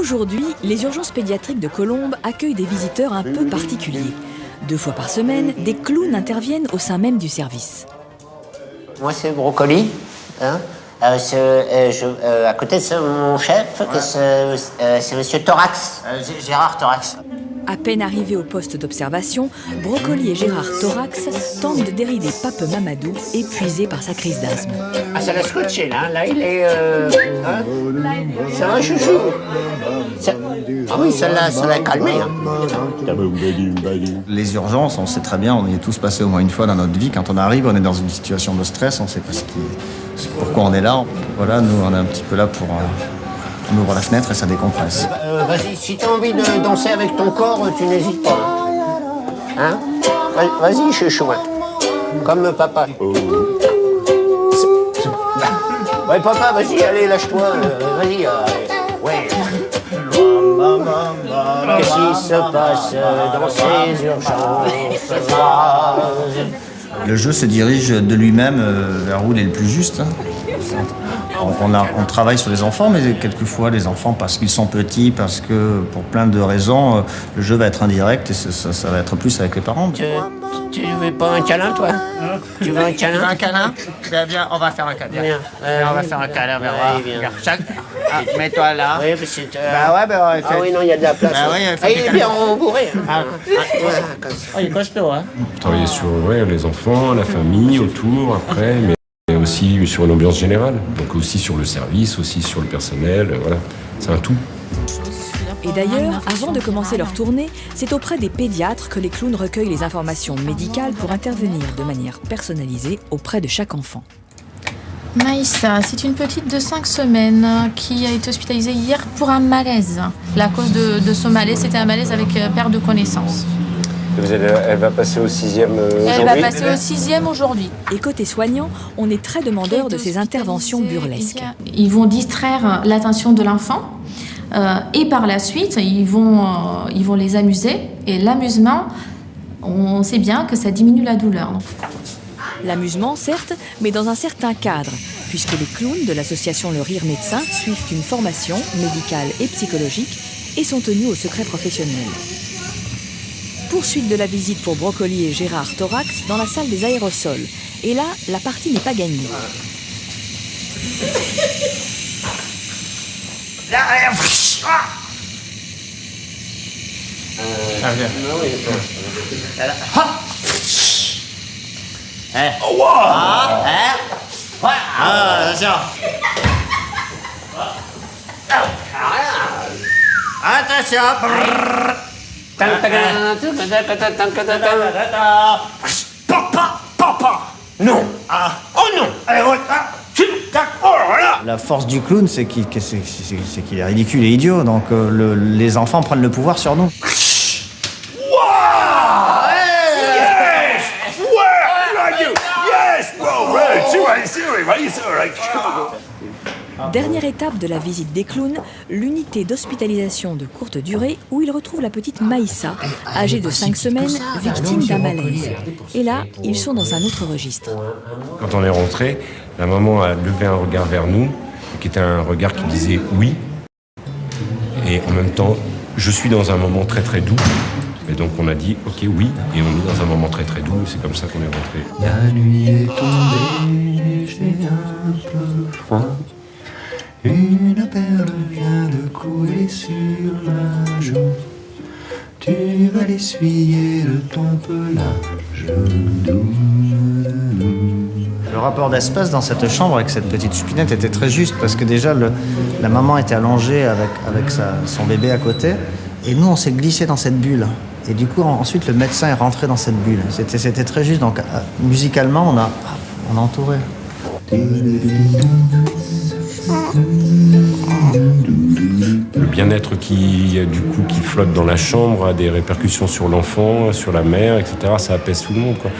Aujourd'hui, les urgences pédiatriques de Colombes accueillent des visiteurs un peu particuliers. 2 fois par semaine, des clowns interviennent au sein même du service. Moi, c'est Brocoli. Hein. À côté de mon chef, c'est Monsieur Thorax, Gérard Thorax. À peine arrivé au poste d'observation, Brocoli et Gérard Thorax tentent de dérider Pape Mamadou, épuisé par sa crise d'asthme. Ah, ça l'a scotché, là. Là, il est... Hein. Ça va, chouchou? Ah oui, ça l'a calmé. Hein. Les urgences, on sait très bien, on y est tous passés au moins une fois dans notre vie. Quand on arrive, on est dans une situation de stress, on sait pas pourquoi on est là. Voilà, nous, on est un petit peu là pour... On ouvre la fenêtre et ça décompresse. Vas-y, si t'as envie de danser avec ton corps, tu n'hésites pas. Hein? Vas-y, chouchou. Comme papa. Ouais, papa, vas-y, allez, lâche-toi. Vas-y, ouais. Qu'est-ce qui se passe dans ces urgences? Le jeu se dirige de lui-même vers où il est le plus juste. On travaille sur les enfants, mais quelquefois les enfants, parce qu'ils sont petits, parce que pour plein de raisons, le jeu va être indirect et ça va être plus avec les parents. Tu veux pas un câlin, toi? Tu veux un câlin? Tu veux un câlin? Bien, on va faire un câlin. Viens. On va faire un câlin, viens. Mets-toi là. Oui, parce que... ouais, Ah oui, non, il y a de la place. Bah ouais, il est bien rembourré. Il est costaud, hein. Travailler sur les enfants, la famille, autour, après, mais aussi sur l'ambiance générale. Donc aussi sur le service, aussi sur le personnel, voilà. C'est un tout. Et d'ailleurs, avant de commencer leur tournée, c'est auprès des pédiatres que les clowns recueillent les informations médicales pour intervenir de manière personnalisée auprès de chaque enfant. Maïssa, c'est une petite de 5 semaines qui a été hospitalisée hier pour un malaise. La cause de ce malaise, c'était un malaise avec perte de connaissance. Elle va passer au 6e aujourd'hui. Elle va passer au 6e aujourd'hui. Et côté soignant, on est très demandeur de ces interventions burlesques. Ils vont distraire l'attention de l'enfant et par la suite, ils vont les amuser. Et l'amusement, on sait bien que ça diminue la douleur. L'amusement, certes, mais dans un certain cadre, puisque les clowns de l'association Le Rire Médecin suivent une formation médicale et psychologique et sont tenus au secret professionnel. Poursuite de la visite pour Brocoli et Gérard Thorax dans la salle des aérosols. Et là, la partie n'est pas gagnée. Attention. Papa. Non. Oh non. La force du clown, c'est qu'il est ridicule et idiot, donc les enfants prennent le pouvoir sur nous. Dernière étape de la visite des clowns, l'unité d'hospitalisation de courte durée où ils retrouvent la petite Maïssa, âgée de 5 semaines, victime d'un malaise. Et là, ils sont dans un autre registre. Quand on est rentré, la maman a levé un regard vers nous, qui était un regard qui disait oui. Et en même temps, je suis dans un moment très très doux. Et donc on a dit ok oui, et on est dans un moment très très doux, et c'est comme ça qu'on est rentré. La nuit est tombée, j'ai un peu froid. Une perle vient de couler sur ma joue. Tu vas l'essuyer de ton pelage doux. Le rapport d'espèce dans cette chambre avec cette petite choupinette était très juste parce que déjà la maman était allongée avec son bébé à côté et nous on s'est glissé dans cette bulle. Et du coup ensuite le médecin est rentré dans cette bulle. C'était très juste, donc musicalement on a entouré. Le bien-être qui flotte dans la chambre a des répercussions sur l'enfant, sur la mère, etc. Ça apaise tout le monde, quoi.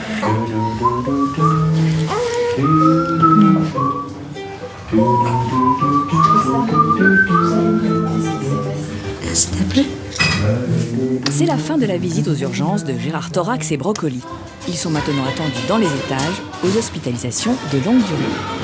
C'est la fin de la visite aux urgences de Gérard Thorax et Brocoli. Ils sont maintenant attendus dans les étages aux hospitalisations de longue durée.